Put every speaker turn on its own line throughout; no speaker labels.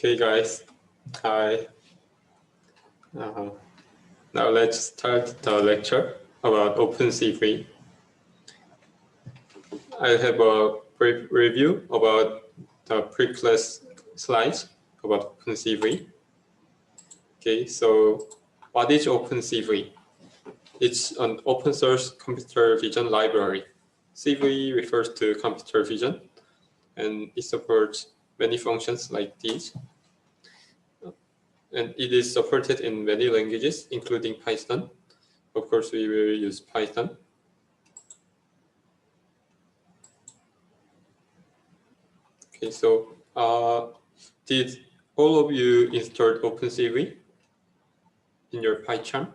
Okay, guys. Hi. Now let's start the lecture about OpenCV. I have a brief review about the pre-class slides about OpenCV. Okay, so what is OpenCV? It's an open source computer vision library. CV refers to computer vision, and it supports many functions like these. And it is supported in many languages, including Python. Of course, we will use Python. Okay, so did all of you install OpenCV in your PyCharm?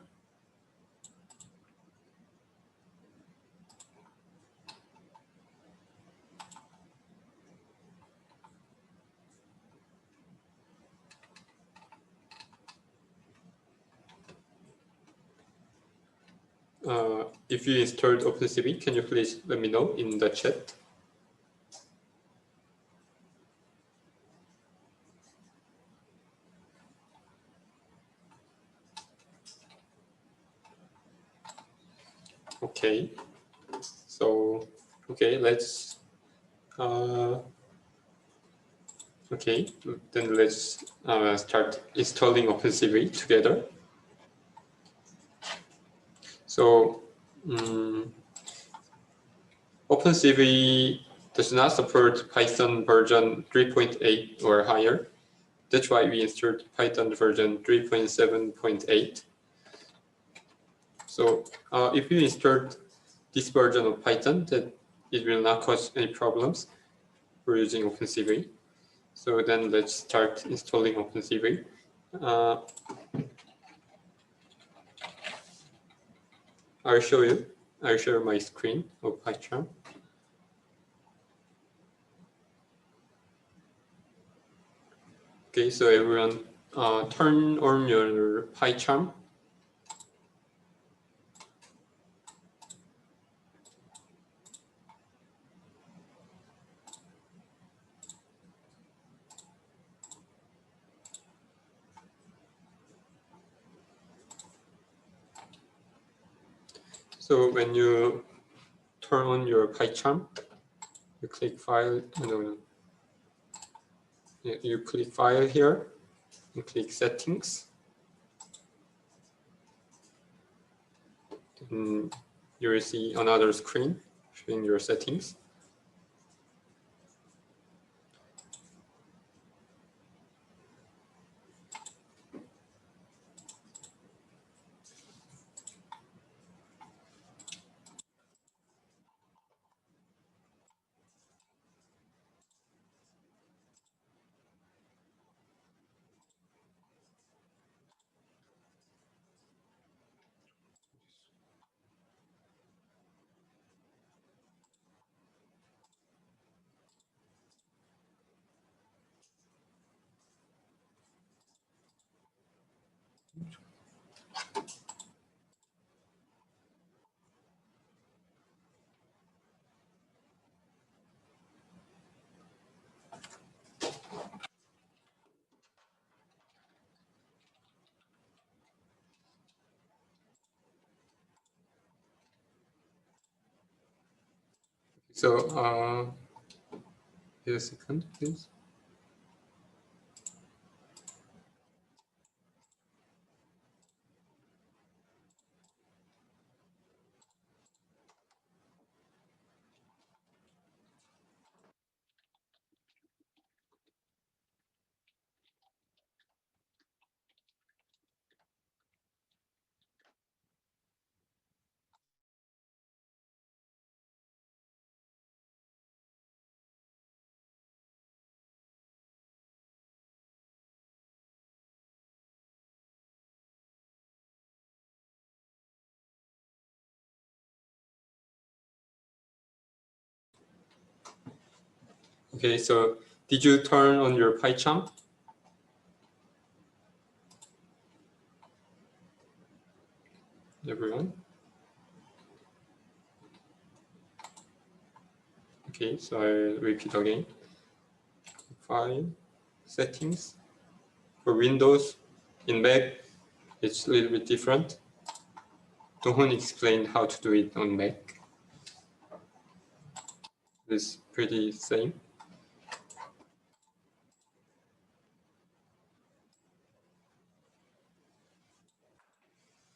If you installed OpenCV, can you please let me know in the chat? Okay, so let's then let's start installing OpenCV together. So OpenCV does not support Python version 3.8 or higher. That's why we installed Python version 3.7.8. So if you installed this version of Python, then it will not cause any problems for using OpenCV. So then let's start installing OpenCV. I'll show you. I'll share my screen of PyCharm. Okay, so everyone turn on your PyCharm. So when you turn on your PyCharm, you click File. You click File here. You click Settings. And you will see another screen showing your settings. So wait a second, please. Okay, so did you turn on your PyCharm? Everyone? Okay, so I repeat again. File, Settings, for Windows. In Mac, it's a little bit different. Dong-hoon explained how to do it on Mac. It's pretty same.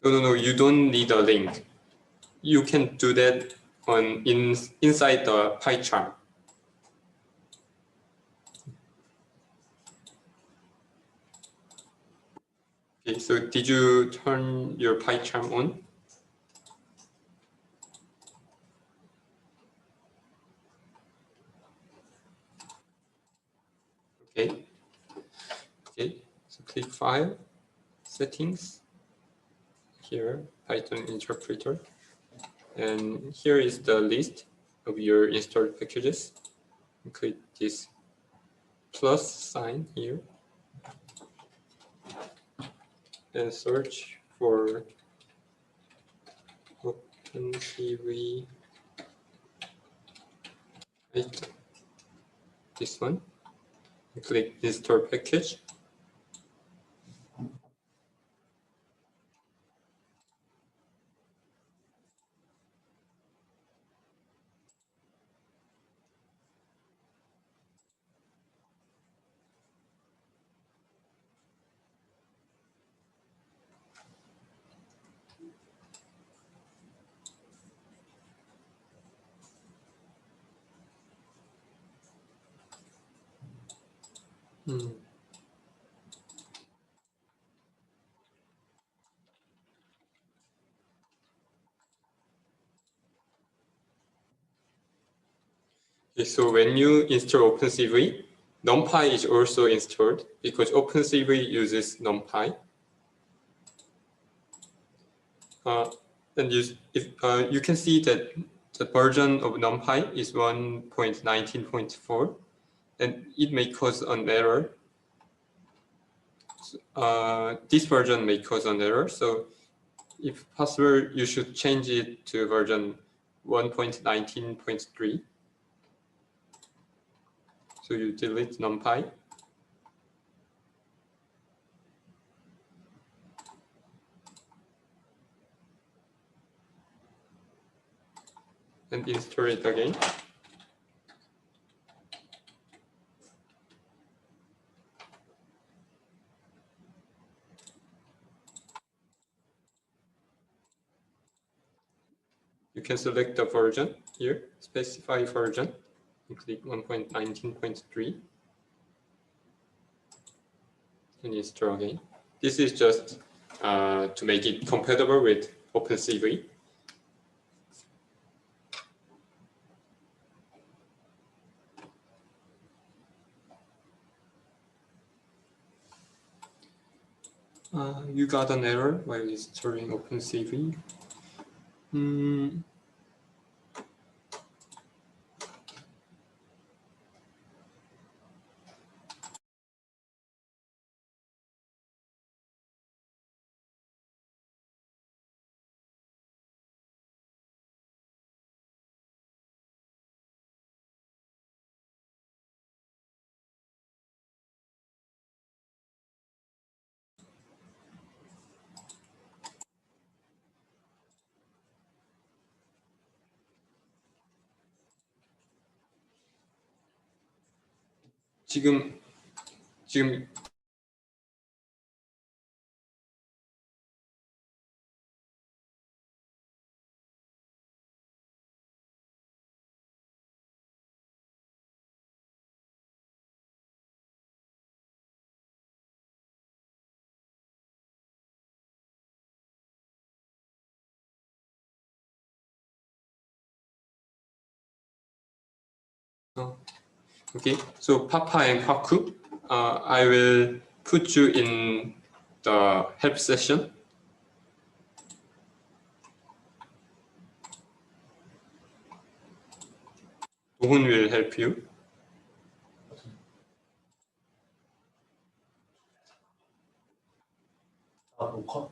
No, you don't need a link. You can do that inside the PyCharm. Okay, so did you turn your PyCharm on? Okay. So click File, Settings. Here, Python interpreter. And here is the list of your installed packages. Click this plus sign here and search for OpenCV. This one. Click install package. Okay, so when you install OpenCV, NumPy is also installed because OpenCV uses NumPy. And you can see that the version of NumPy is 1.19.4, and it may cause an error. This version may cause an error, so if possible, you should change it to version 1.19.3. So you delete NumPy. And install it again. You can select the version here, specify version, and click 1.19.3 and install again. This is just to make it compatible with OpenCV. You got an error while installing OpenCV. 지금 okay, so Papa and Kwaku, I will put you in the help session. Dong-hoon will help you.
녹화?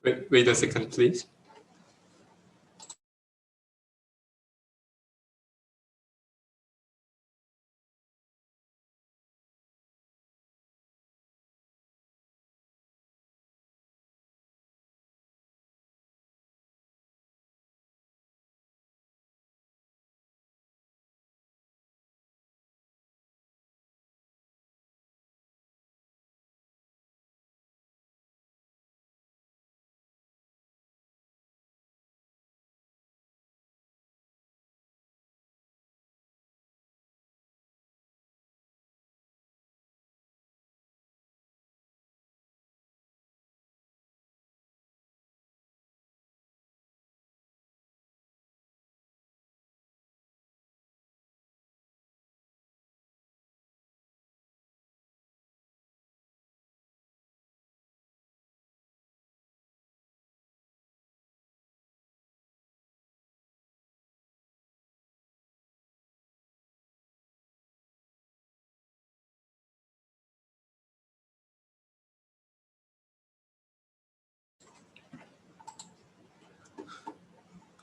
Wait a second, please.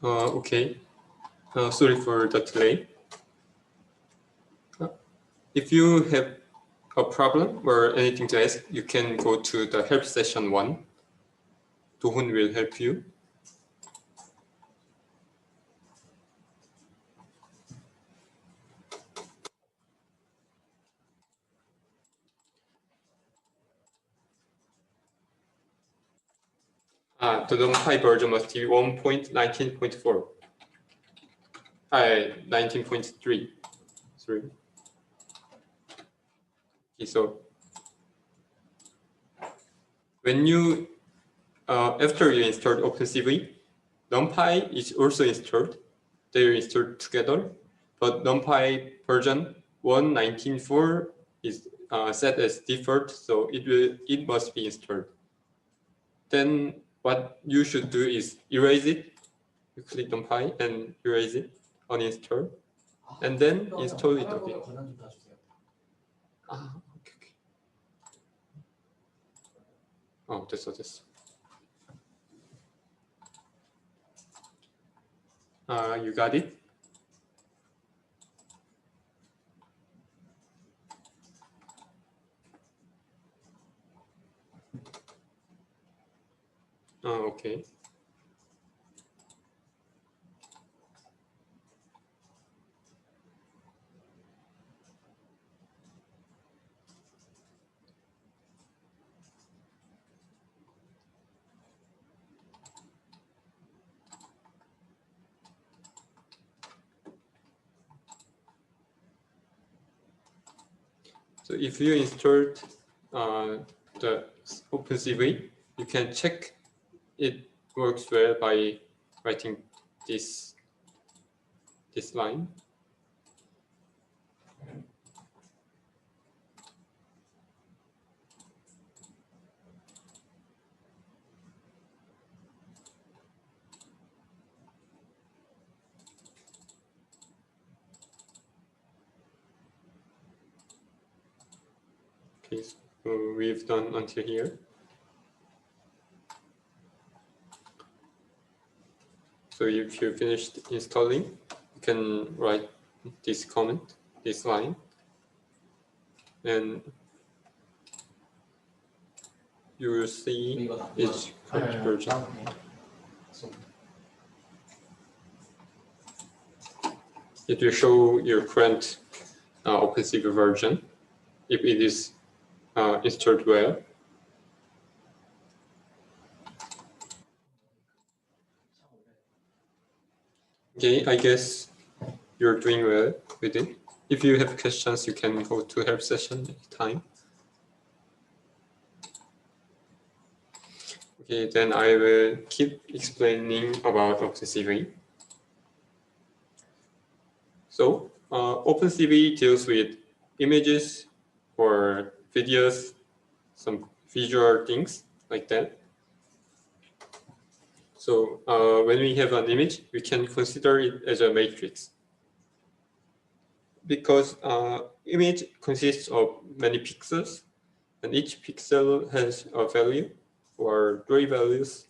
Okay. Sorry for the delay. If you have a problem or anything to ask, you can go to the help session 1. Do-hoon will help you. The NumPy version must be 1.19.4. 19.3. Sorry. Okay, so when you after you installed OpenCV, NumPy is also installed. They are installed together, but NumPy version 1.19.4 is set as default, so it must be installed. Then what you should do is erase it. You click NumPy and erase it, uninstall, and then install it again. Okay. Oh, 됐어. You got it? Okay. So if you installed the OpenCV, you can check it works well by writing this line. Okay, so we've done until here. So if you finished installing, you can write this comment, this line, and you will see its correct version. It will show your current OpenCV version if it is installed well. Okay, I guess you're doing well with it. If you have questions, you can go to help session anytime. Okay, then I will keep explaining about OpenCV. So OpenCV deals with images or videos, some visual things like that. So when we have an image, we can consider it as a matrix. Because image consists of many pixels, and each pixel has a value or 3 values.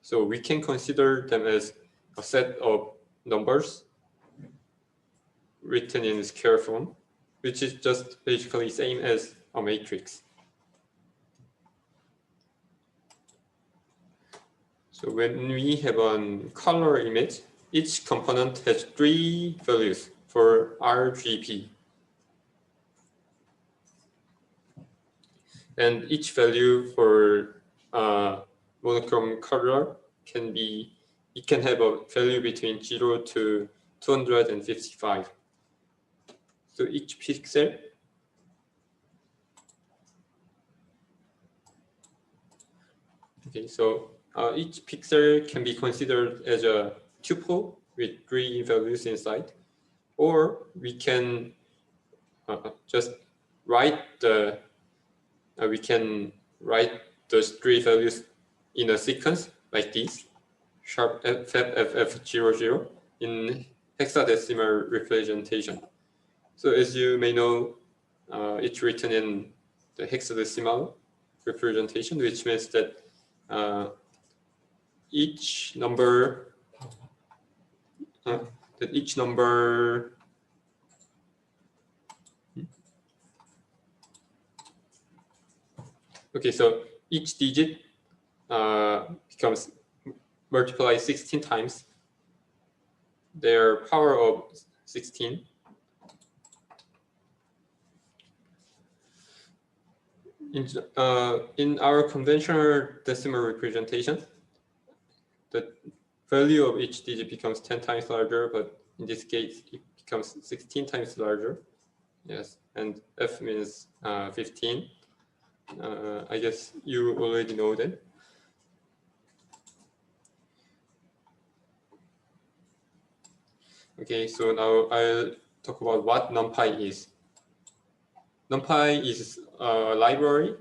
So we can consider them as a set of numbers written in square form, which is just basically same as a matrix. So when we have a color image, each component has 3 values for RGB. And each value for monochrome color can have a value between 0 to 255. So each pixel each pixel can be considered as a tuple with 3 values inside, or we can just write those 3 values in a sequence like this, sharp FFF00 in hexadecimal representation. So as you may know, it's written in the hexadecimal representation, which means that each number so each digit becomes multiplied 16 times their power of 16. In our conventional decimal representation, the value of each digit becomes 10 times larger, but in this case, it becomes 16 times larger. Yes, and F means 15. I guess you already know that. Okay, so now I'll talk about what NumPy is. NumPy is a library.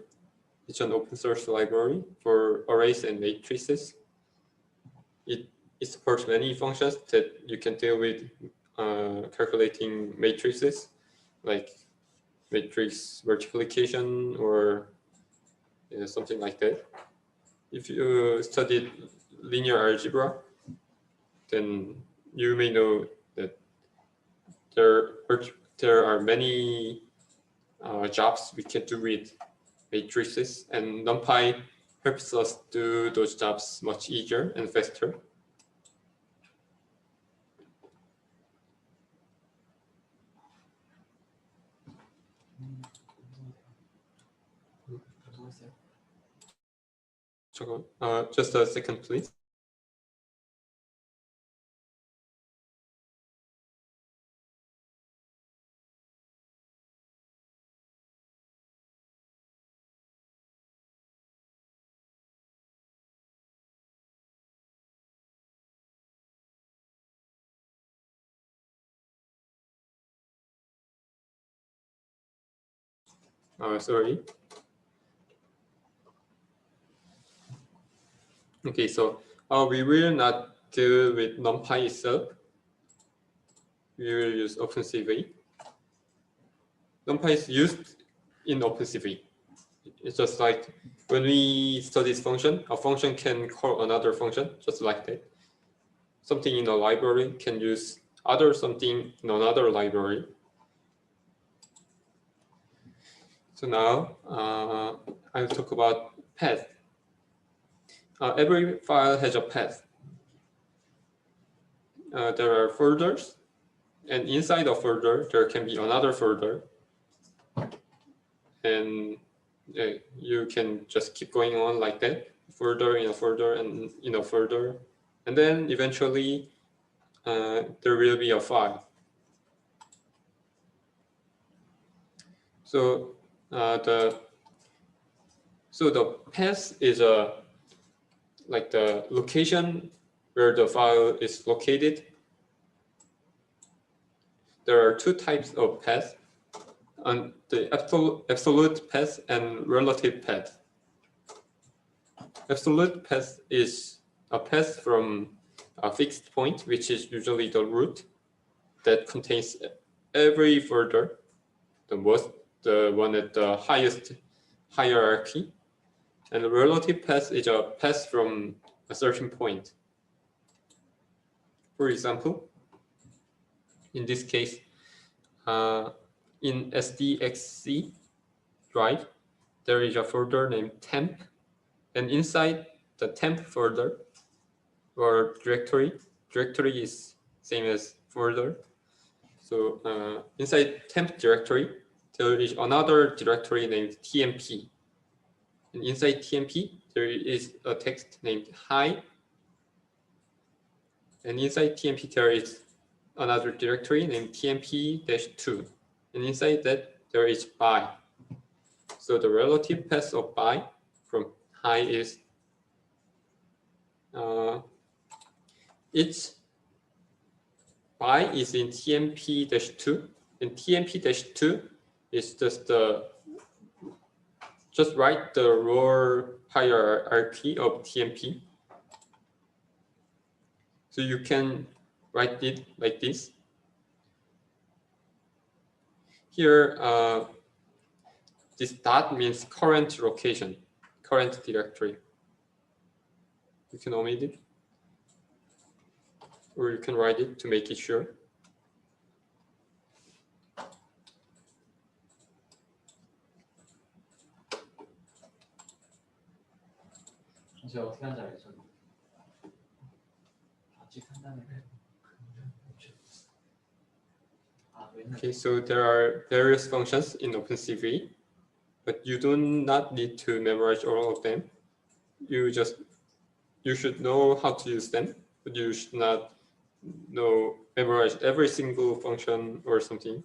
It's an open source library for arrays and matrices. It supports many functions that you can deal with calculating matrices, like matrix multiplication or something like that. If you studied linear algebra, then you may know that there are many jobs we can do with matrices, and NumPy helps us do those jobs much easier and faster. Just a second, please. Sorry. Okay, so we will not deal with NumPy itself. We will use OpenCV. NumPy is used in OpenCV. It's just like when we study this function, a function can call another function, just like that. Something in a library can use something in another library. So now I'll talk about path. Every file has a path. There are folders, and inside a folder, there can be another folder. And you can just keep going on like that, folder in a folder and in a folder. And then eventually, there will be a file. So the path is like the location where the file is located. There are 2 types of paths, and the absolute path and relative path. Absolute path is a path from a fixed point, which is usually the root, that contains every folder, the one at the highest hierarchy. And the relative path is a path from a certain point. For example, in this case, in SDXC drive, there is a folder named temp, and inside the temp folder or directory is same as folder. So inside temp directory, there is another directory named tmp. And inside tmp, there is a text named hi. And inside tmp, there is another directory named tmp-2. And inside that, there is by. So the relative path of by from hi is its by is in tmp-2, and tmp-2 is just write the raw hierarchy of tmp. So you can write it like this. Here, this dot means current location, current directory. You can omit it, or you can write it to make it sure. Okay, so there are various functions in OpenCV, but you do not need to memorize all of them. You should know how to use them, but you should not memorize every single function or something.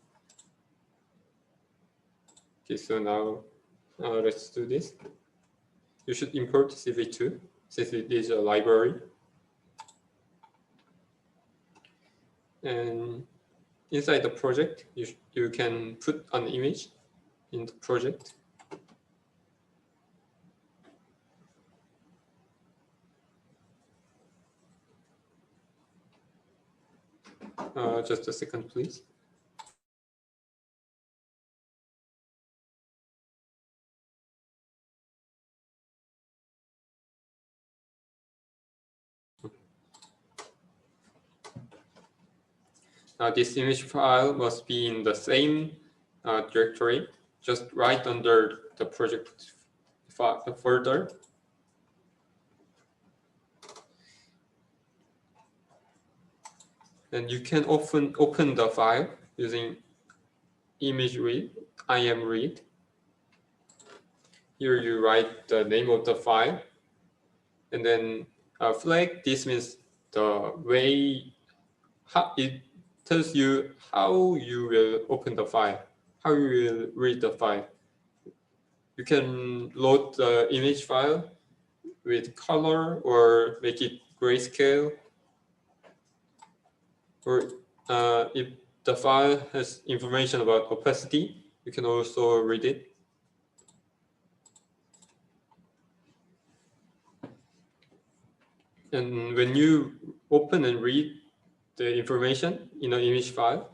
Okay, so now let's do this. You should import CV2 since it is a library. And inside the project, you can put an image in the project. Just a second, please. This image file must be in the same directory, just right under the project folder. And you can often open the file using image read, imread. Here you write the name of the file, and then flag. This means the way it tells you how you will open the file, how you will read the file. You can load the image file with color or make it grayscale. Or if the file has information about opacity, you can also read it. And when you open and read the information in an image file,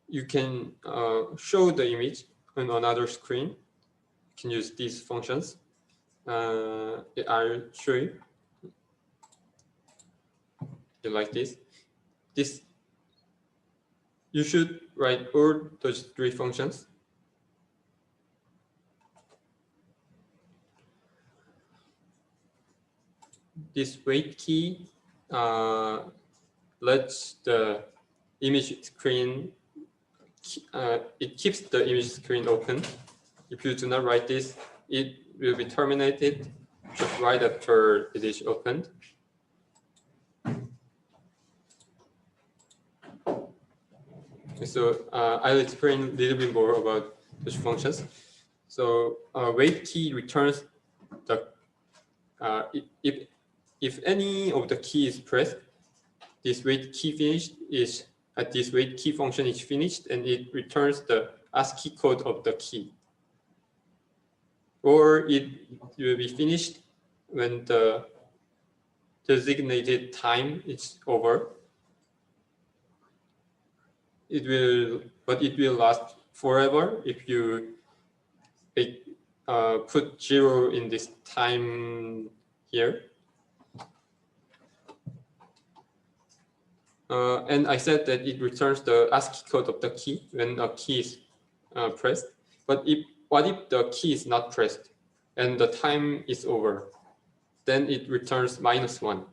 you can show the image on another screen. You can use these functions. I'll show you. Like this. You should write all those three functions. This wait key lets the image screen, it keeps the image screen open. If you do not write this, it will be terminated just right after it is opened. So I'll explain a little bit more about those functions. So wait key returns the if any of the key is pressed, this wait key this wait key function is finished, and it returns the ASCII code of the key. Or it will be finished when the designated time is over. But it will last forever if you put 0 in this time here. And I said that it returns the ASCII code of the key when a key is pressed. But what if the key is not pressed and the time is over? Then it returns -1.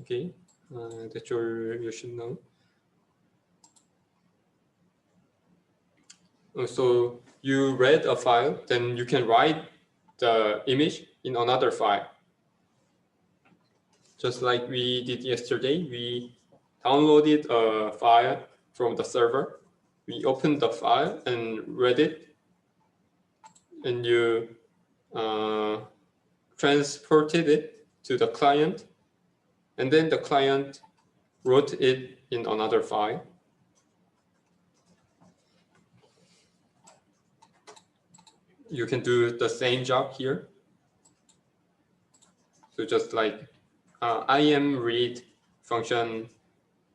Okay, that's all you should know. So you read a file, then you can write the image in another file. Just like we did yesterday, we downloaded a file from the server. We opened the file and read it, and you transported it to the client, and then the client wrote it in another file. You can do the same job here. So just like ImRead function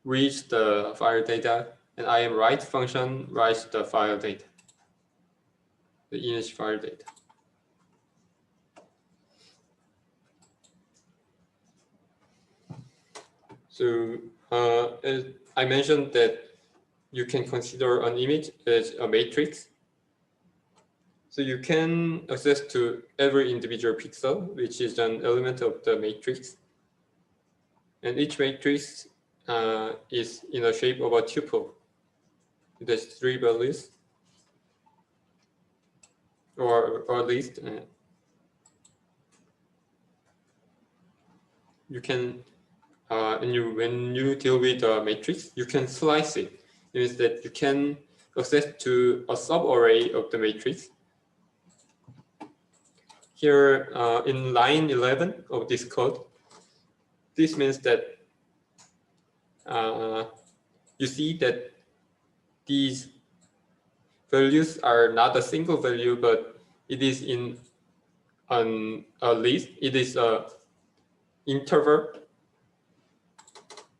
reads the file data, and ImWrite function writes the file data, the image file data. So as I mentioned that you can consider an image as a matrix. So you can access to every individual pixel, which is an element of the matrix. And each matrix is in the shape of a tuple. It has 3 values, or at least you can, when you deal with a matrix, you can slice it. It means that you can access to a subarray of the matrix. Here in line 11 of this code, this means that you see that these values are not a single value, but it is in a list. It is a interval.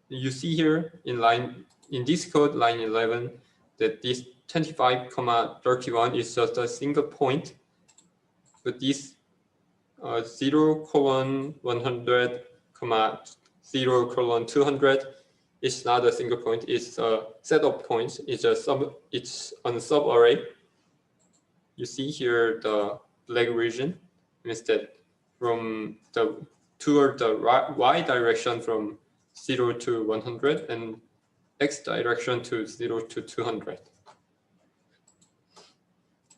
You see here in this code, line 11, that this 25,31 is just a single point, but this 0:100, 0:200 is not a single point. It's a set of points. It's on a subarray. You see here the black region means that from toward the y direction from 0 to 100 and x direction to 0 to 200.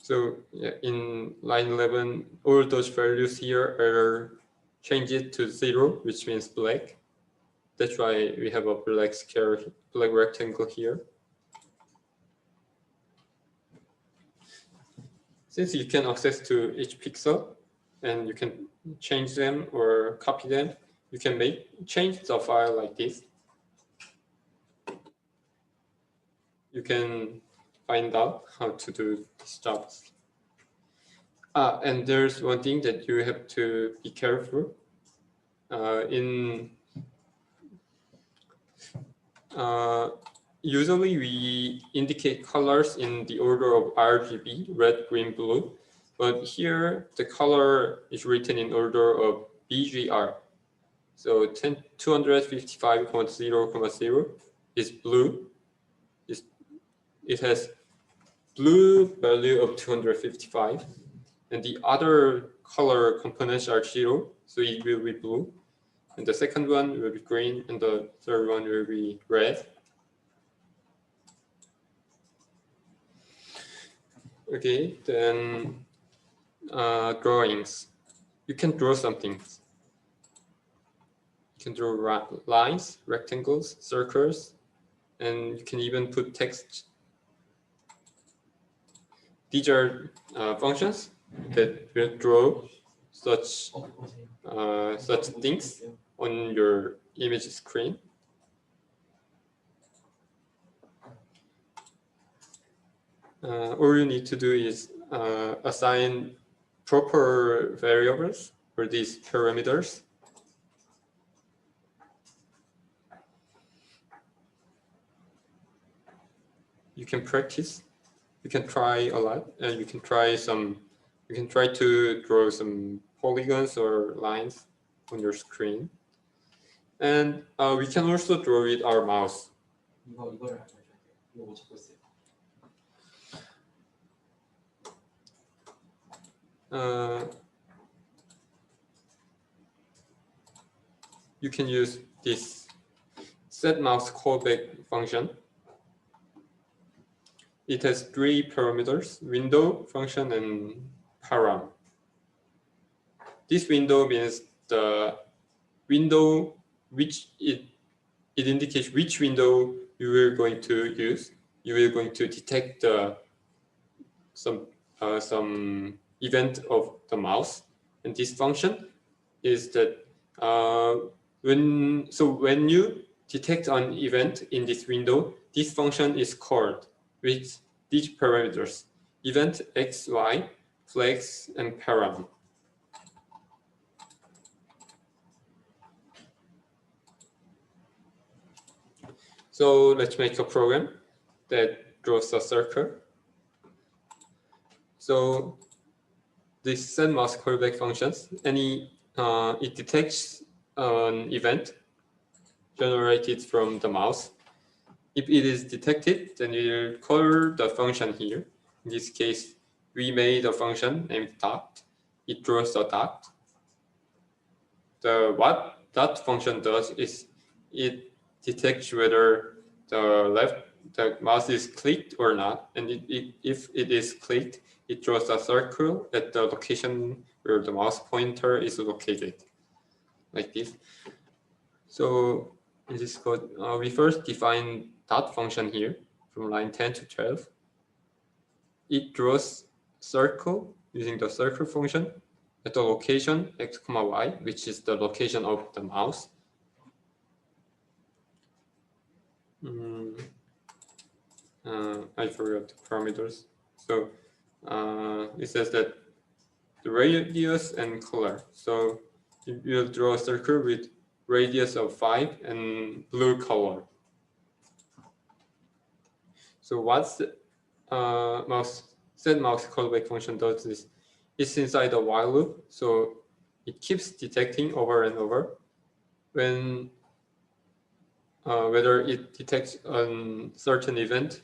So yeah, in line 11, all those values here are changed to 0, which means black. That's why we have a black rectangle here. Since you can access to each pixel and you can change them or copy them, you can change the file like this. You can find out how to do these jobs. And there's one thing that you have to be careful. Usually we indicate colors in the order of RGB, red, green, blue. But here the color is written in order of BGR. So 255.0,0 is blue. It has blue value of 255. And the other color components are 0, so it will be blue. And the second one will be green, and the third one will be red. Okay, then drawings. You can draw something. You can draw lines, rectangles, circles, and you can even put text. These are functions that will draw such things on your image screen. All you need to do is assign proper variables for these parameters. You can practice. You can try a lot, and you can try to draw some polygons or lines on your screen. And we can also draw with our mouse.
이거를 알려줘야 돼요. 이거 못 찾고 있어요.
You can use this set mouse callback function. It has 3 parameters: window, function, and param. This window means the window which it indicates which window you are going to use. You are going to detect some event of the mouse, and this function is that when you detect an event in this window, this function is called with these parameters: event x, y, flags, and param. So let's make a program that draws a circle. So this set mouse callback functions, it detects an event generated from the mouse. If it is detected, then we'll call the function here. In this case, we made a function named dot. It draws a dot. What that function does is it detects whether the mouse is clicked or not, and if it is clicked, it draws a circle at the location where the mouse pointer is located, like this. So in this code, we first define dot function here from line 10 to 12. It draws circle using the circle function at the location x, y, which is the location of the mouse. I forgot the parameters. So it says that the radius and color. So you'll draw a circle with radius of 5 and blue color. So what's the set mouse callback function does is it's inside a while loop, so it keeps detecting over and over when whether it detects a certain event,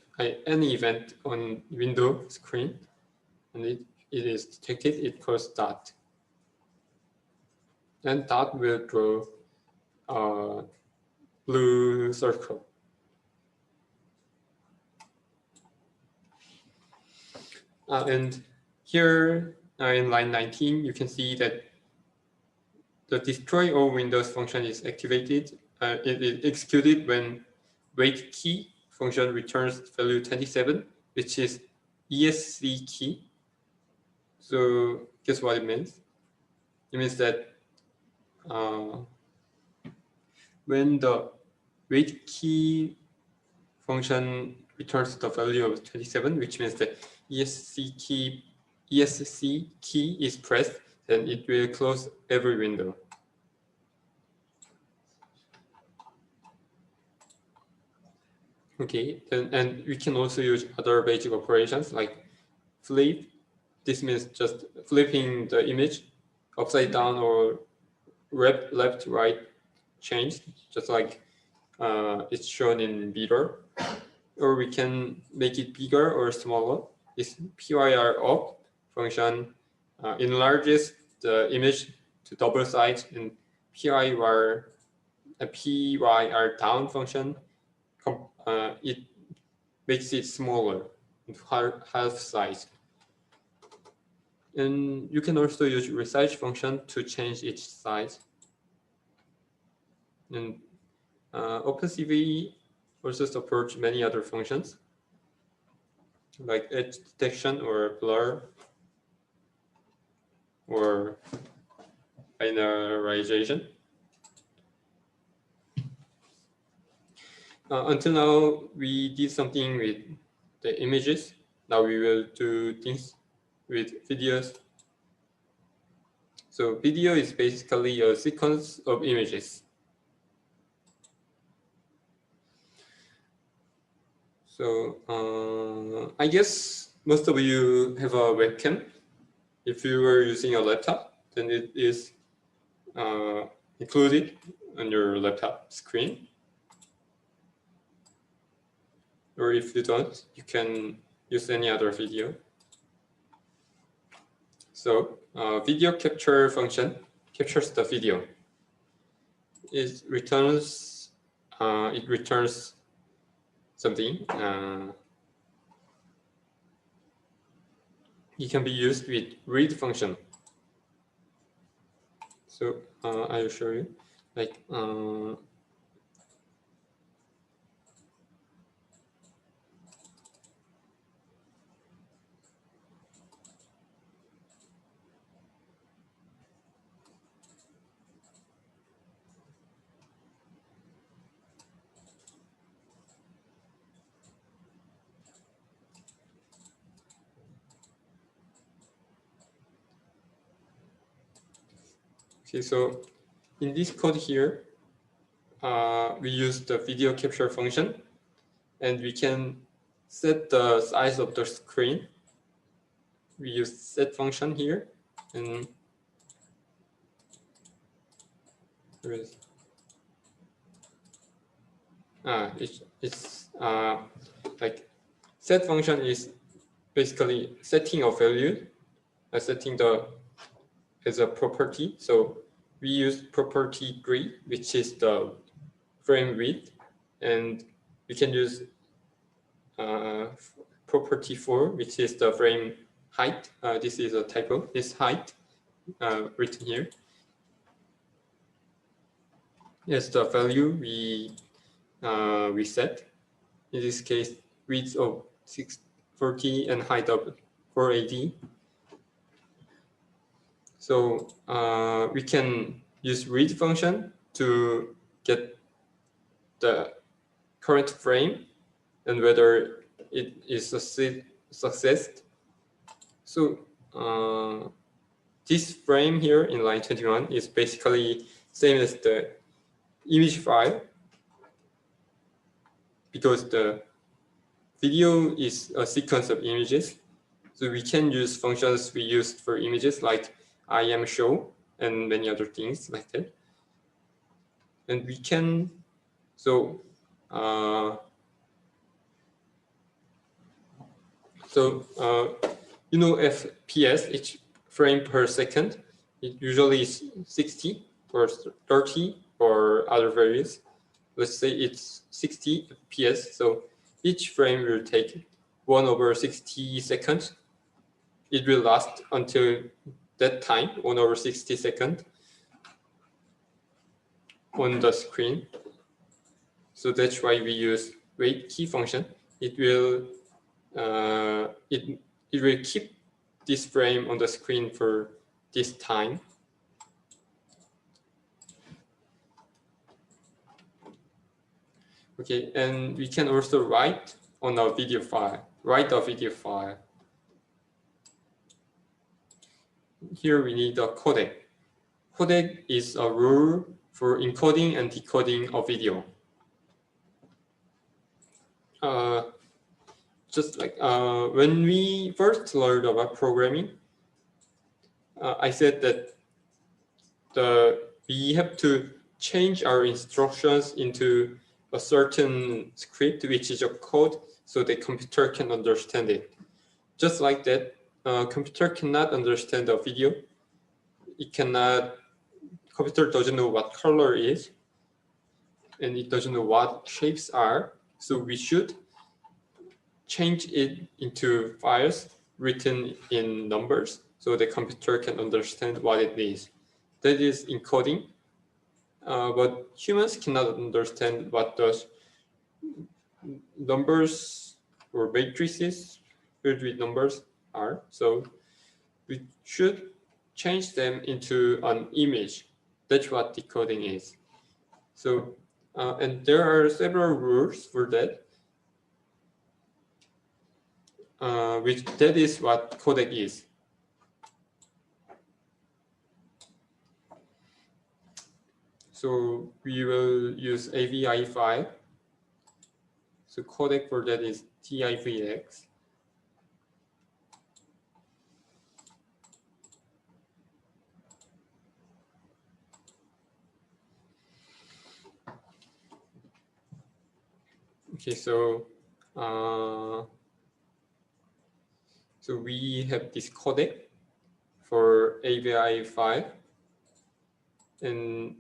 any event on window screen, and it is detected, it calls dot. And dot will draw a blue circle. And here in line 19, you can see that the destroy all windows function is activated. It is executed when wait key function returns value 27, which is ESC key. So guess what it means? It means that when the wait key function returns the value of 27, which means that ESC key is pressed, then it will close every window. Okay, and we can also use other basic operations like flip. This means just flipping the image upside down or left, right change, just like it's shown in Beater. Or we can make it bigger or smaller. This PYR up function enlarges the image to double size, and PYR down function it makes it smaller, half size. And you can also use resize function to change its size. And OpenCV also supports many other functions like edge detection or blur or binarization. Until now, we did something with the images. Now we will do things with videos. So video is basically a sequence of images. So I guess most of you have a webcam. If you were using a laptop, then it is included on your laptop screen. Or if you don't, you can use any other video. So video capture function captures the video. It returns something. It can be used with read function. So I will show you. Like okay, so in this code here, we use the video capture function, and we can set the size of the screen. We use set function here, and it's like set function is basically setting a value, setting the as a property. So we use property 3, which is the frame width, and we can use property 4, which is the frame height. This is a typo. This height written here. Yes, the value we set. In this case, width of 640 and height of 480. So we can use read function to get the current frame and whether it is successed. So this frame here in line 21 is basically same as the image file, because the video is a sequence of images. So we can use functions we used for images like IMShow and many other things like that. And we can, so you know, FPS, each frame per second, it usually is 60 or 30 or other values. Let's say it's 60 FPS. So each frame will take 1/60 seconds. It will last until that time, 1/60 seconds on the screen. So that's why we use wait key function. It will it will keep this frame on the screen for this time. Okay, and we can also write on our video file. Write a video file. Here we need a codec. Codec is a rule for encoding and decoding a video. Just like when we first learned about programming, I said that we have to change our instructions into a certain script, which is a code, so the computer can understand it. Just like that, computer cannot understand a video. Computer doesn't know what color is, and it doesn't know what shapes are. So we should change it into files written in numbers so the computer can understand what it is. That is encoding, but humans cannot understand what those numbers or matrices filled with numbers are. So we should change them into an image. That's what decoding is. So, and there are several rules for that. That is what codec is. So we will use AVI file. So codec for that is TIVX. Okay, so so we have this codec for AVI 5, and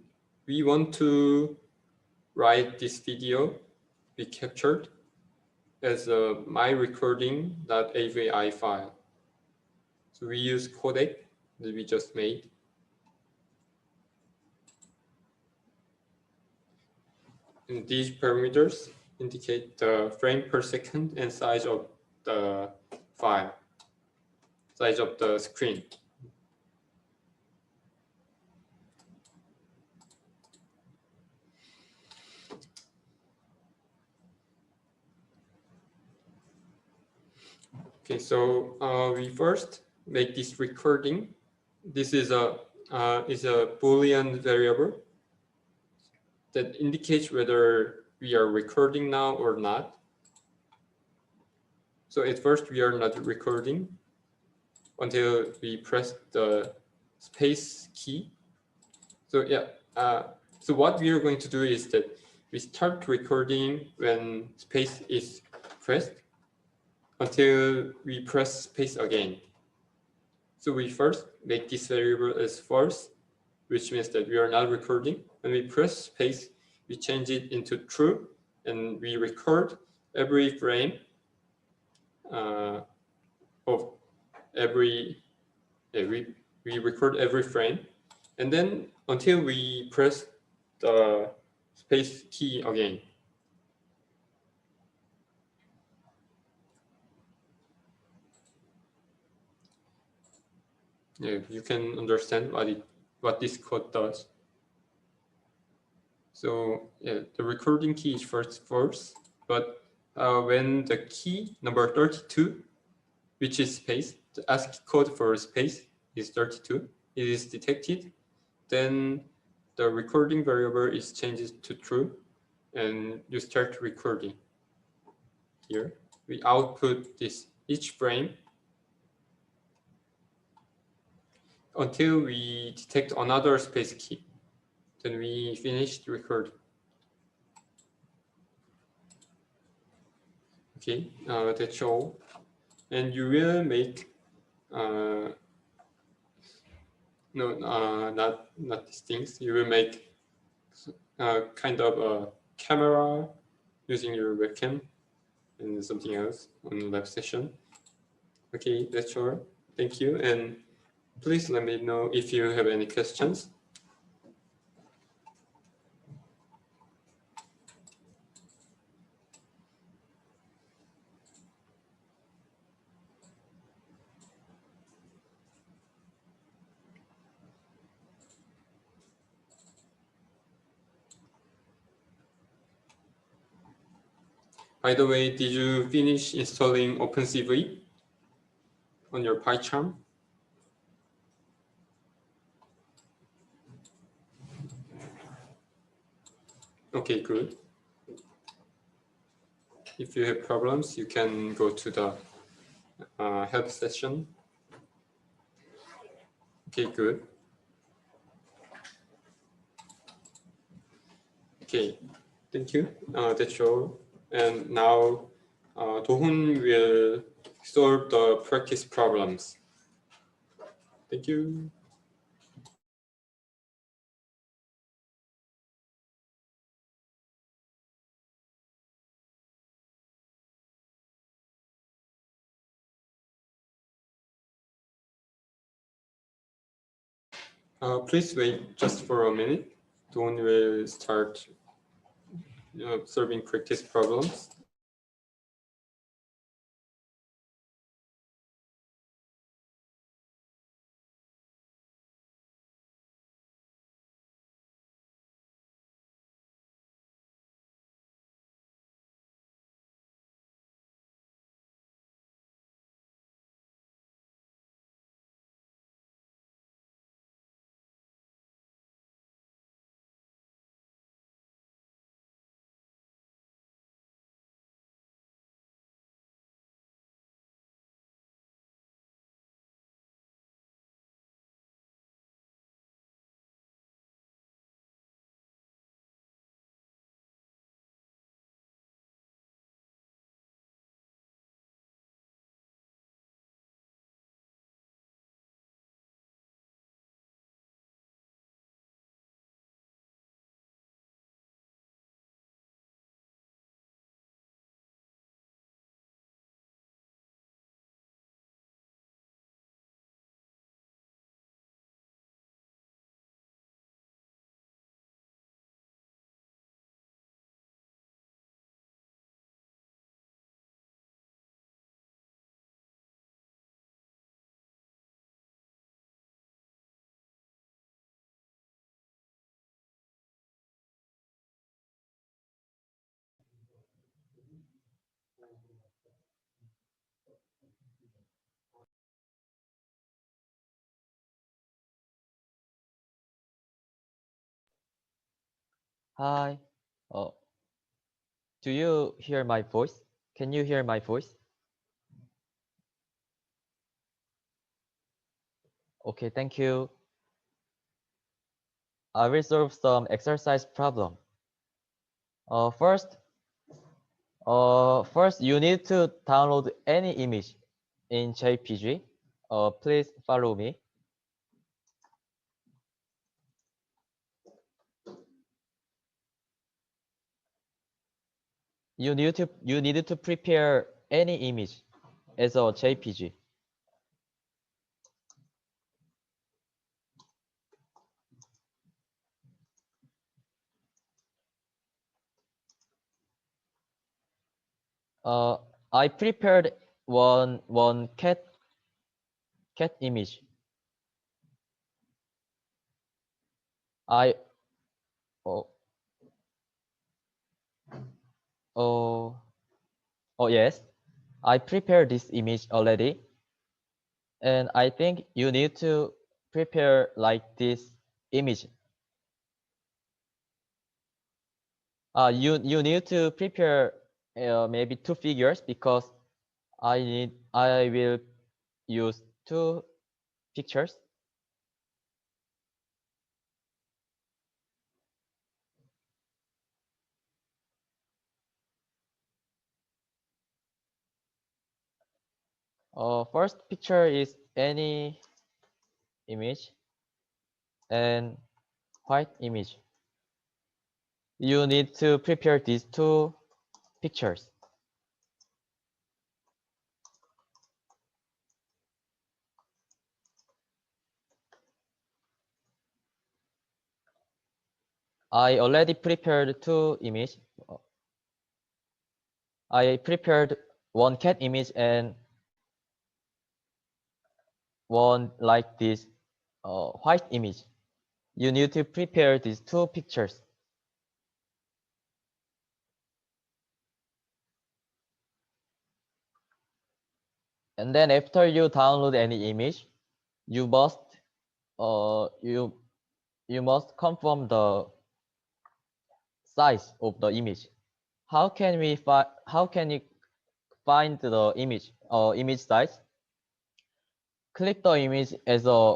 we want to write this video we captured as a my recording.avi file. So we use codec that we just made. And these parameters indicate the frame per second and size of the file, size of the screen. Okay, so we first make this recording. This is a Boolean variable that indicates whether we are recording now or not. So at first we are not recording until we press the space key. So yeah, so what we are going to do is that we start recording when space is pressed until we press space again. So we first make this variable as false, which means that we are not recording. When we press space, we change it into true, and we record every frame of every, we record every frame, and then until we press the space key again. Yeah, you can understand what this code does. So yeah, the recording key is first false, but when the key number 32, which is space, the ASCII code for space is 32, it is detected, then the recording variable is changed to true, and you start recording. Here, we output this each frame until we detect another space key. Then we finish the recording. Okay, that's all. And you will make not these things. You will make kind of a camera using your webcam and something else on the lab session. Okay, that's all. Thank you, and please let me know if you have any questions. By the way, did you finish installing OpenCV on your PyCharm? Okay, good. If you have problems, you can go to the help session. Okay, good. Okay, thank you. That's all. And now Do-hoon will solve the practice problems. Thank you. Please wait just for a minute. Do-hoon will start solving practice problems.
Hi. Oh, do you hear my voice? Can you hear my voice? Okay, thank you. I will solve some exercise problem. First, you need to download any image in JPG. Please follow me. You need to prepare any image as a JPG. I prepared one cat image. I oh oh oh yes, I prepared this image already, and I think you need to prepare like this image. You need to prepare maybe two figures because I will use two pictures. First picture is any image and white image. You need to prepare these two pictures. I already prepared two images. I prepared one cat image and one like this white image. You need to prepare these two pictures. And then after you download any image, you must you must confirm the size of the image. How can you find the image size? Click the image as a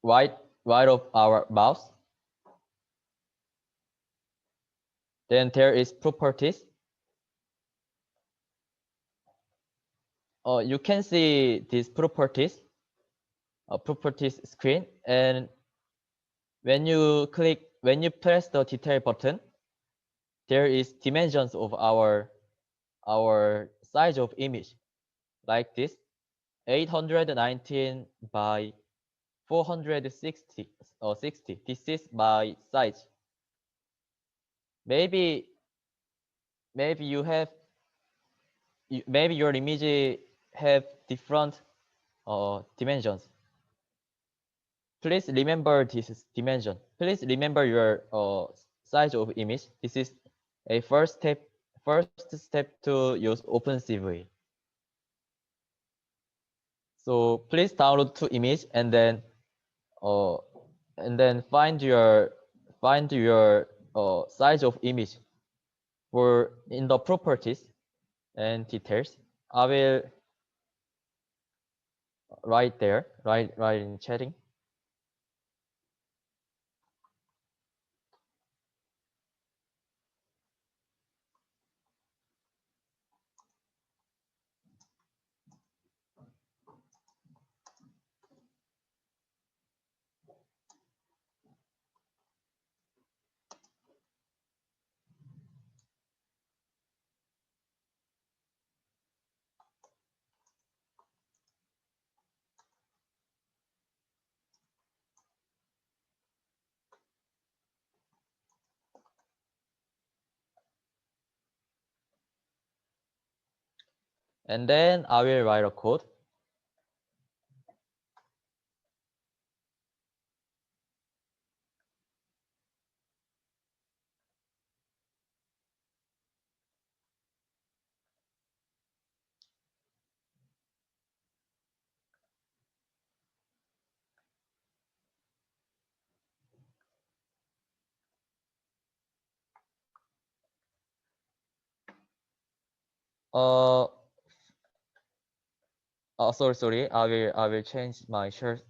right of our mouse. Then there is properties. You can see these properties screen, and when you press the detail button, there is dimensions of our size of image like this, 819 by 460 or 60. This is my size. Maybe you have maybe your image have different dimensions. Please remember this dimension. Please remember your size of image. This is a first step to use OpenCV. So please download two image and then find your size of image for in the properties and details. I will write there, write in chatting. And then I will write a code. Sorry. I will change my share.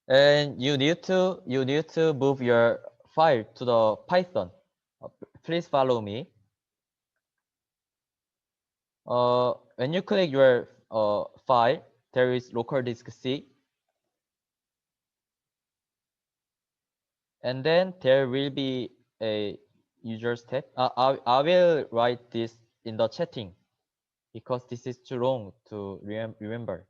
And you need to move your file to the Python. Please follow me. When you click your file, there is local disk C. And then there will be a user's tab. I will write this in the chatting because this is too long to remember.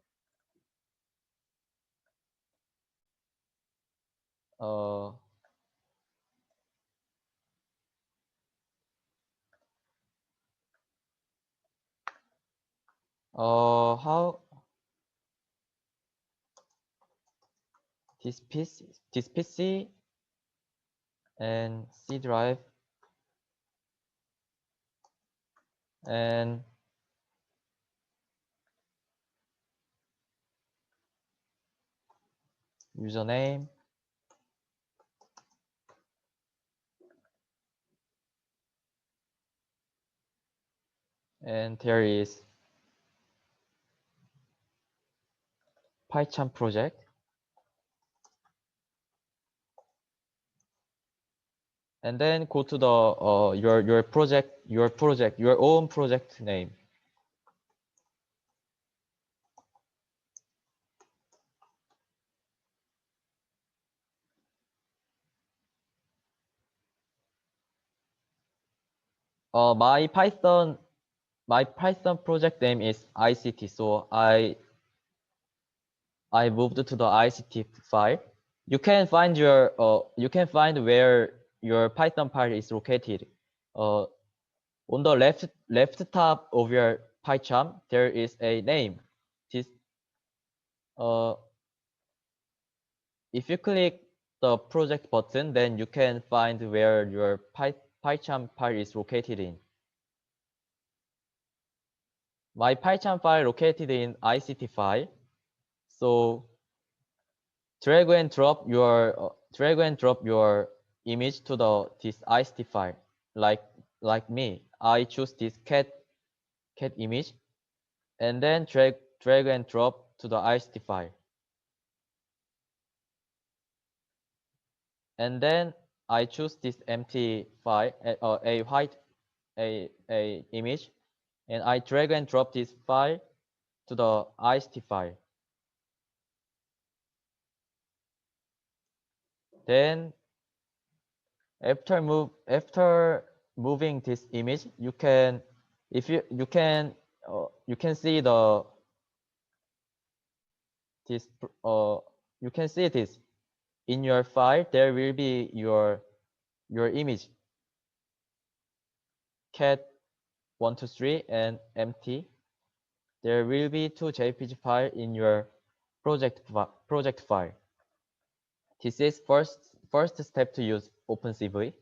How this PC and C drive and username and there is PyCharm project. And then go to the your own project name. My Python project name is ICT, so I moved to the ICT file. You can find where your Python file is located. On the left top of your PyCharm, there is a name. This if you click the project button, then you can find where your PyCharm file is located in. My PyCharm file located in ICT file. So drag and drop your image to this ICT file. Like me, I choose this cat image, and then drag and drop to the ICT file. And then I choose this empty file, a white image, and I drag and drop this file to the ICT file. Then after moving this image, you can see you can see this in your file. There will be your image cat123 and empty. There will be 2 JPG file in your project file. This is first step to use OpenCV.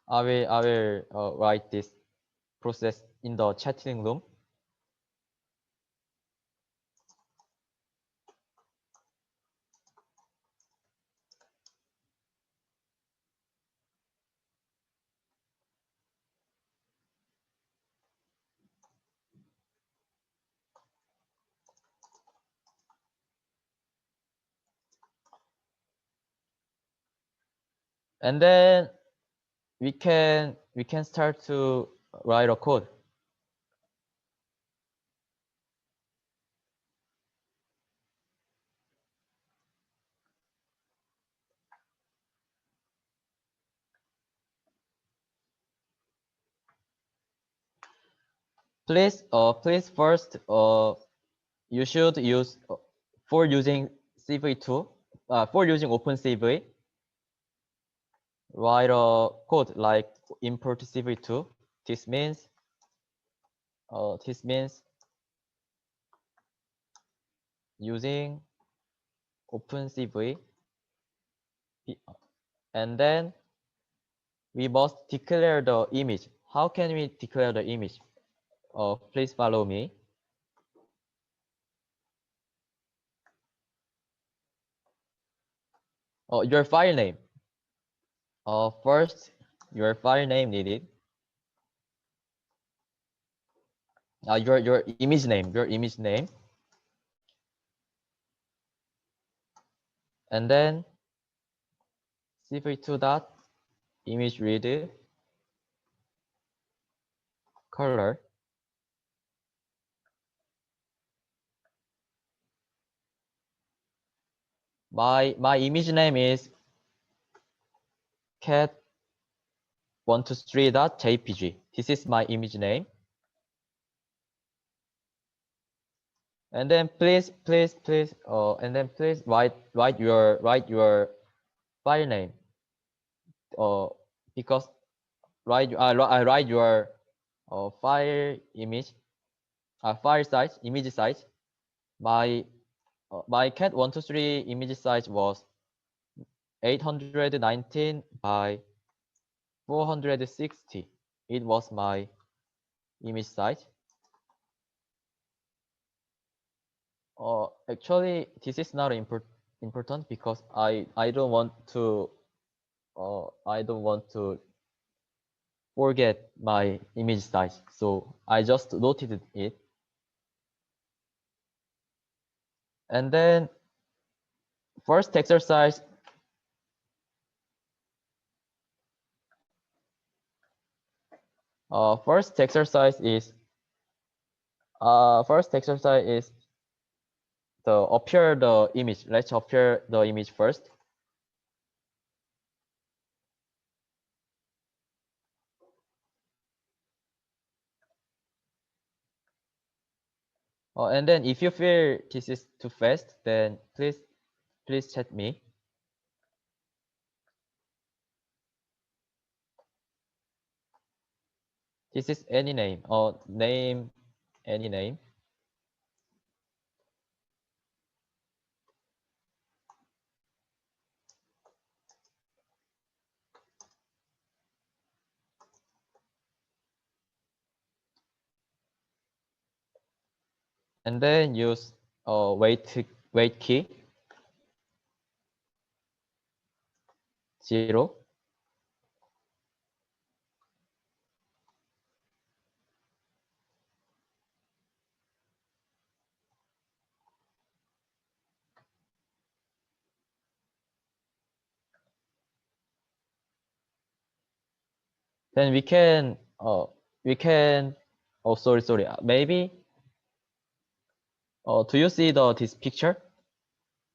I will write this process in the chatting room. And then we can start to write a code. Please first you should use for using CV2 for using OpenCV, write a code like import CV2. This means using OpenCV, and then we must declare the image. How can we declare the image? Please follow me. your file name. First, your file name needed. Your image name, and then cv2 dot image read color. My image name is cat123.jpg. This is my image name. And then please and then please write your file name. Because I write your file image, file size, image size. My cat123 image size was 819 by 460. It was my image size. Actually, this is not important because I don't want to forget my image size, so I just noted it. And then first exercise, is the appear the image. Let's appear the image first. And then if you feel this is too fast, then please chat me. This is any name or name, any name. And then use wait key 0. Then we can oh sorry, maybe do you see this picture?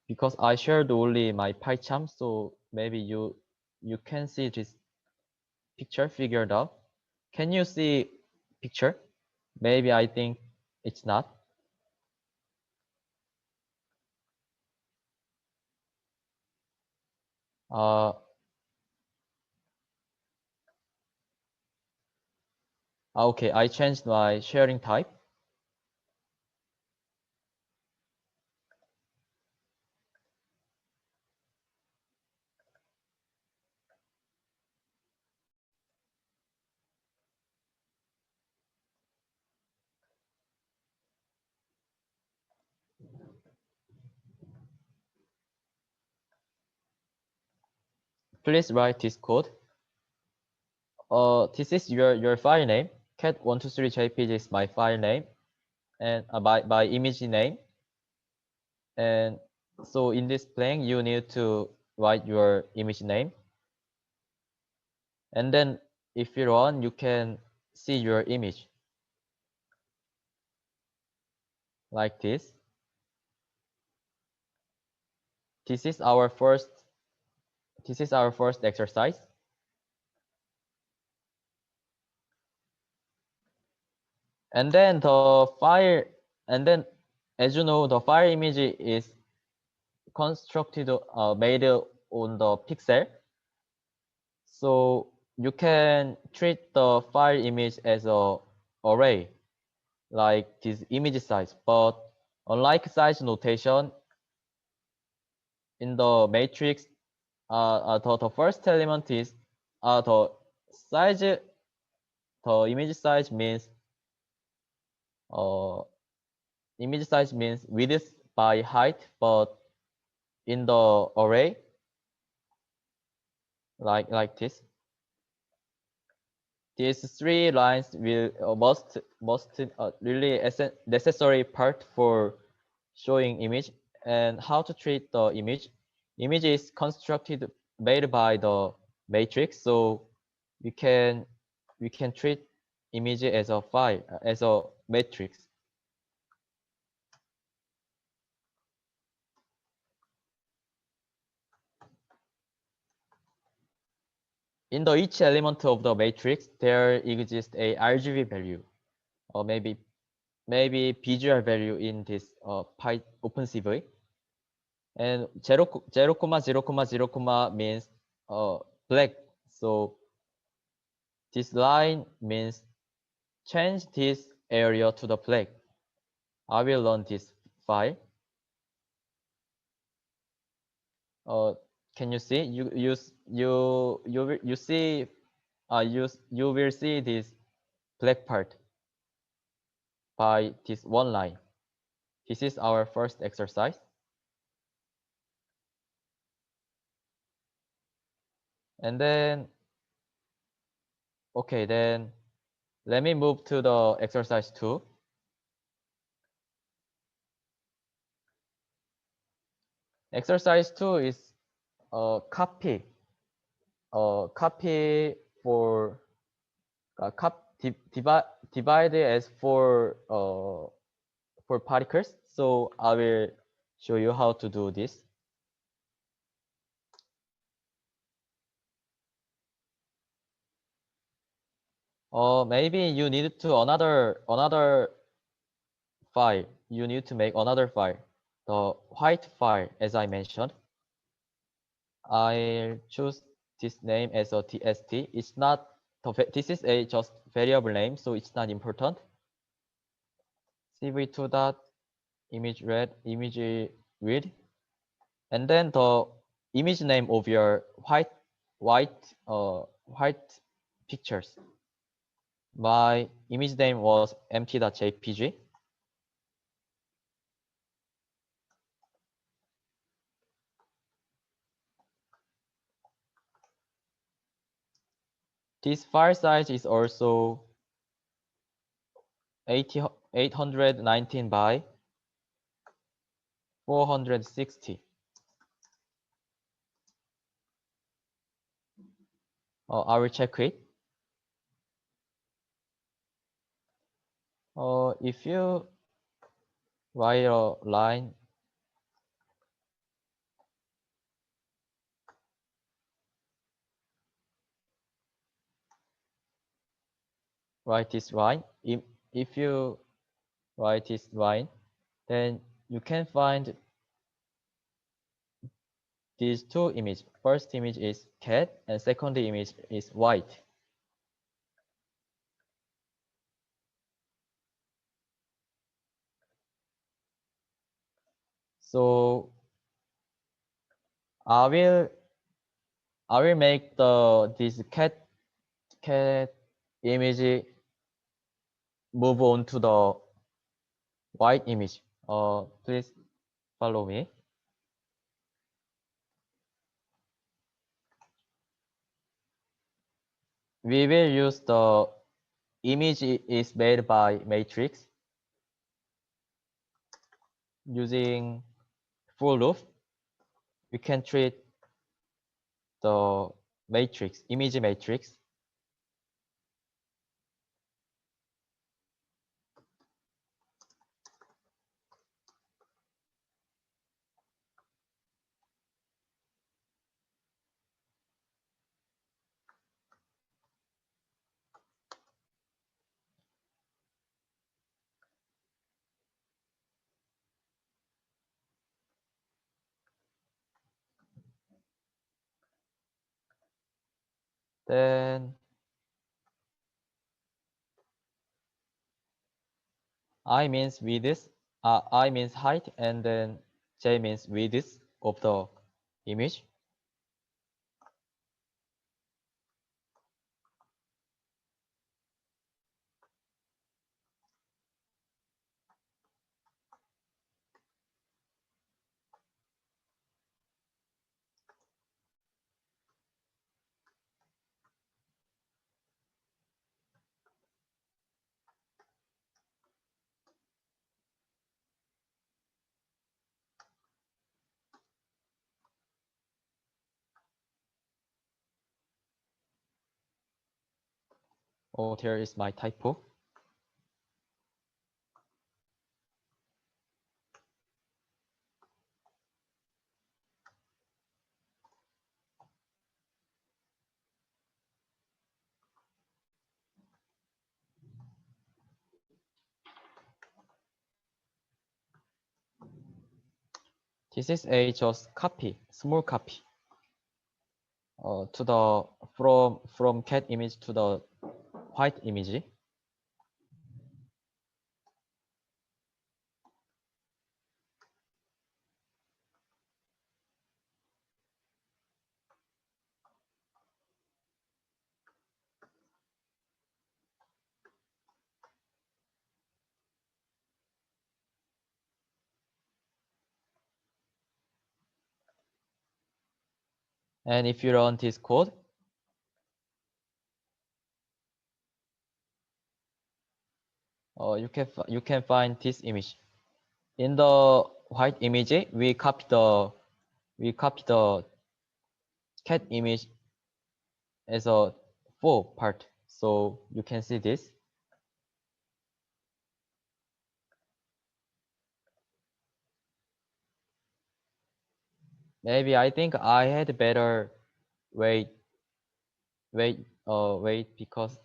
Because I shared only my PyCharm, so maybe you can see this picture figured out. Can you see picture? Maybe I think it's not. Okay, I changed my sharing type. Please write this code. This is your file name. cat123jpg is my file name, and by image name. And so in this plane, you need to write your image name. And then if you run, you can see your image like this. This is our first exercise. And then the file, and then as you know, the file image is constructed made on the pixel. So you can treat the file image as a array, like this image size. But unlike size notation, in the matrix, the first element is the size. The image size means width by height, but in the array, like this. These three lines will most really necessary part for showing image. And how to treat the image. Image is constructed made by the matrix, so we can treat image as a file, as a matrix. In the each element of the matrix, there exists a RGB value, or maybe visual value in this OpenCV. And 0, 0, 0, 0, means black. So this line means change this area to the black. I will run this file. Can you see? You see you will see this black part by this one line. This is our first exercise. And then, okay, then let me move to the exercise 2. Exercise 2 is a copy for divided as for particles. So I will show you how to do this. Maybe you need to another file. You need to make another file, the white file, as I mentioned. I'll choose this name as a tst. It's not, this is a just variable name, so it's not important. cv2 dot image read, and then the image name of your white pictures. My image name was empty.jpg. This file size is also 819 by 460. I will check it. If you write a line, write this line. If you write this line, then you can find these two images. First image is cat, and second image is white. So I will make this cat image move on to the white image. Please follow me. We will use the image is made by matrix using for loop. We can treat the matrix, image matrix. Then I means width, I means height, and then J means width of the image. Oh, there is my typo. This is a just copy, small copy. To the from cat image to the white image. And if you run this code, you can find this image. In the white image, we copy the cat image as a full part. So you can see this. Maybe I think I had better wait because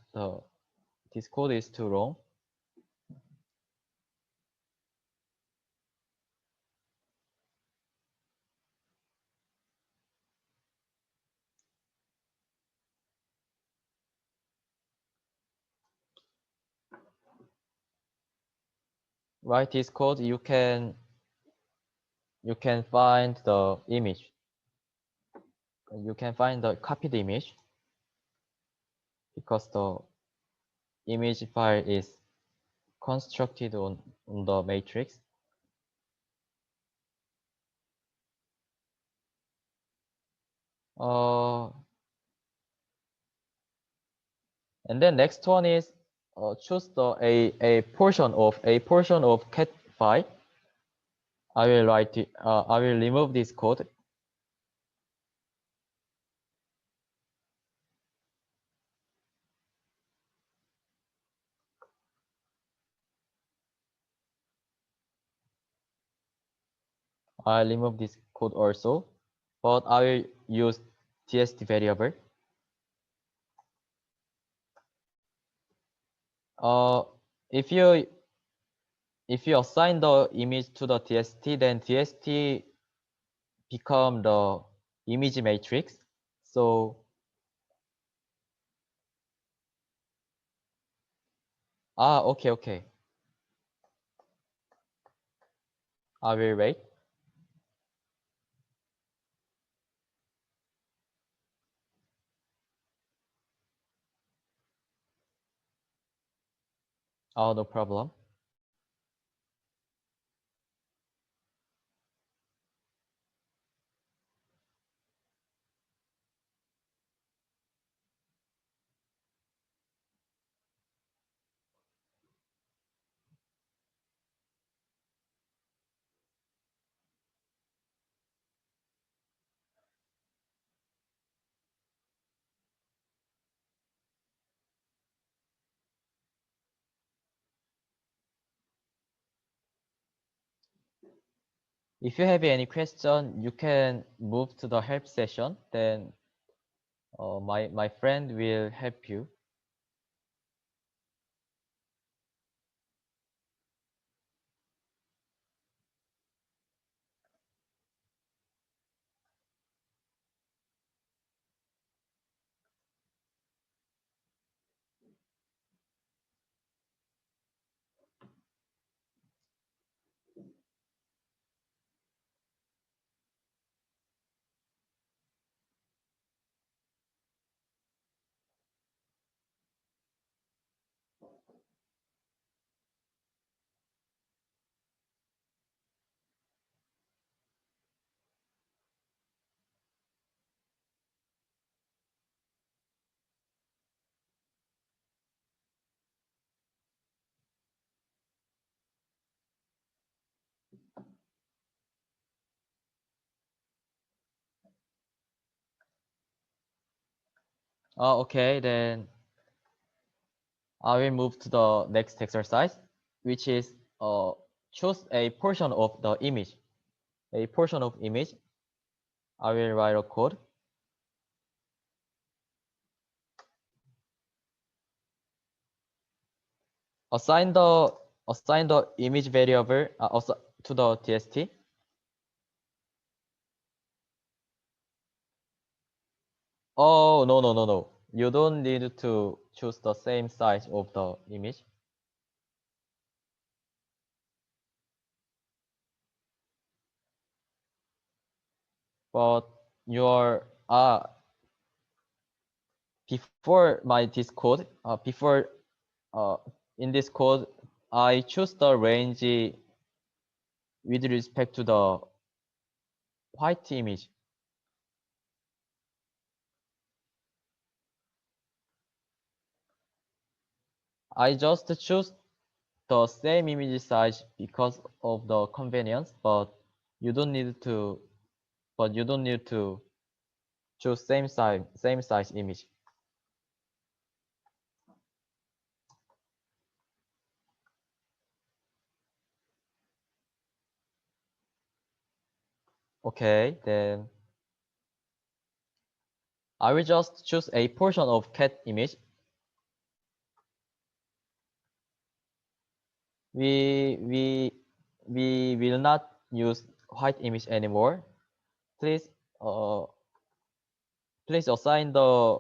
this code is too long. Write this code, you can find the image. You can find the copied image because the image file is constructed on the matrix. And then next one is choose a portion of cat file. I will write it. I will remove this code. I'll remove this code also, but I will use tst variable. If you assign the image to the tst, then tst become the image matrix. So okay. I will wait. Oh, no problem. If you have any question, you can move to the help session. Then my friend will help you. Okay, then I will move to the next exercise, which is choose a portion of the image. A portion of image. I will write a code. Assign the image variable to the TST. Oh, no. You don't need to choose the same size of the image. But your before this code, in this code, I choose the range with respect to the white image. I just choose the same image size because of the convenience, but you don't need to choose same size image. Okay, then I will just choose a portion of cat image. We will not use white image anymore. Please please assign the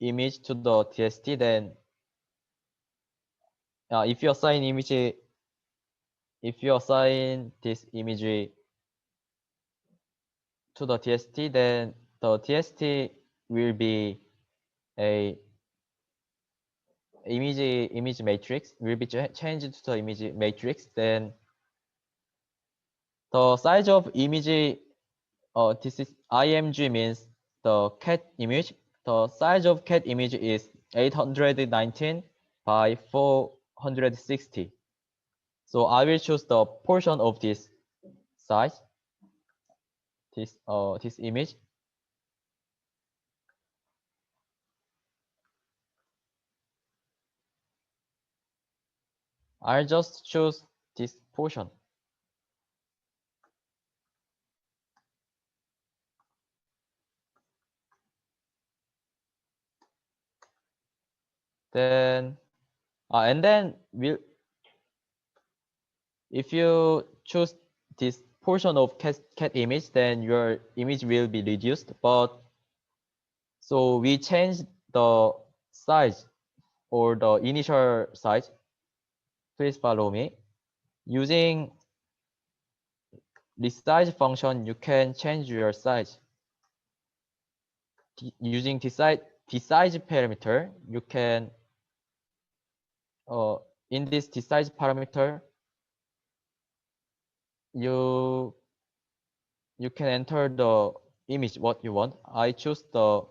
image to the TST. Then if you assign this image to the TST, then the TST will be a image matrix, will be changed to the image matrix. Then the size of image, this is IMG, means the cat image. The size of cat image is 819 by 460. So I will choose the portion of this size, this image. I'll just choose this portion. Then and then if you choose this portion of cat image, then your image will be reduced. But so we change the size or the initial size. Please follow me. Using resize function, you can change your size. Using resize parameter, you can in this resize parameter, you can enter the image what you want. I choose the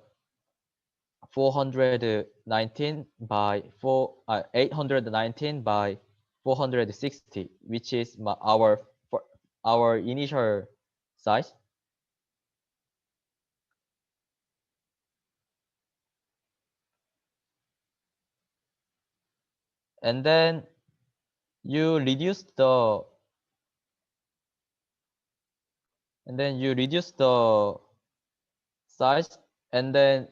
419 by 819 by 460, which is our initial size. And then you reduce the size, and then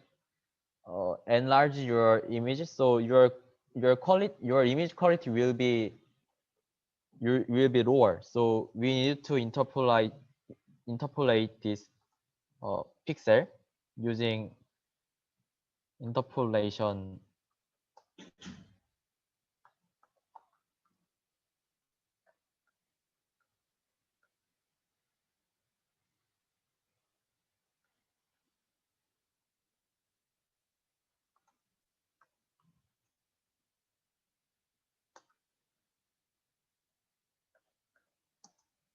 enlarge your image, so your image quality will be lower. So we need to interpolate this pixel using interpolation.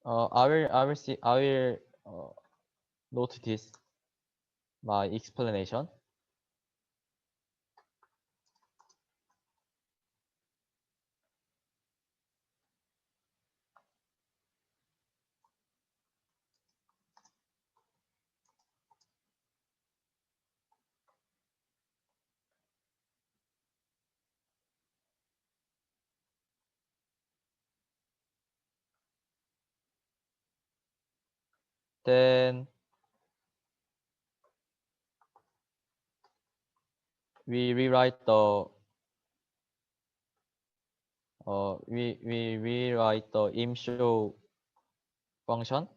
I will note this my explanation. Then we rewrite the we rewrite the imshow function.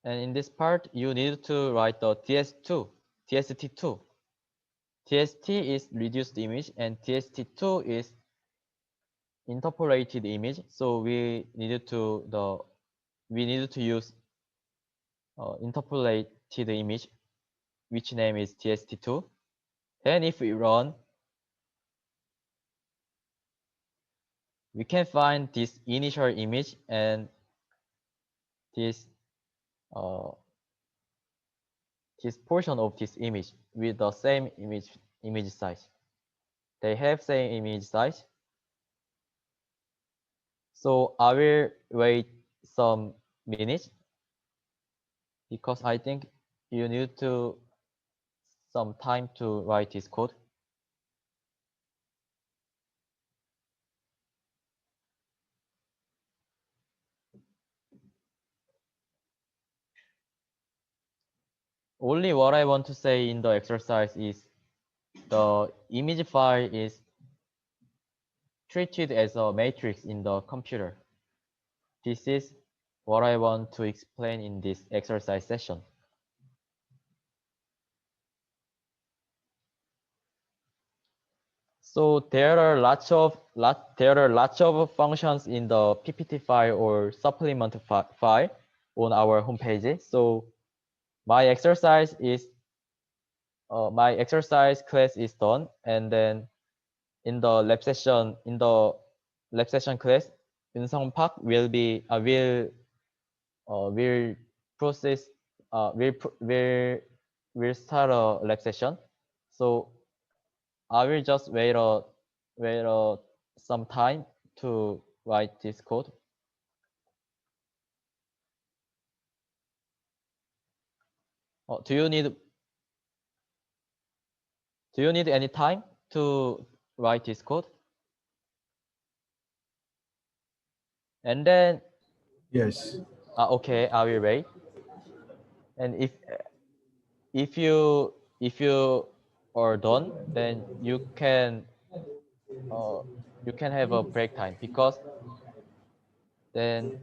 And in this part, you need to write the TST2. TST is reduced image and TST2 is interpolated image. So we needed to use interpolated image, which name is TST2. Then if we run, we can find this initial image and this this portion of this image with the same image size. They have same image size. So I will wait some minutes because I think you need to some time to write this code. Only what I want to say in the exercise is the image file is treated as a matrix in the computer. This is what I want to explain in this exercise session. So there are lots of functions in the PPT file or supplement file on our homepage. So my exercise class is done, and then in the lab session class, Unsung Park will start a lab session. So I will just wait some time to write this code. Do you need any time to write this code? And then
Yes.
okay, I will wait. And if you are done, then you can have a break time, because then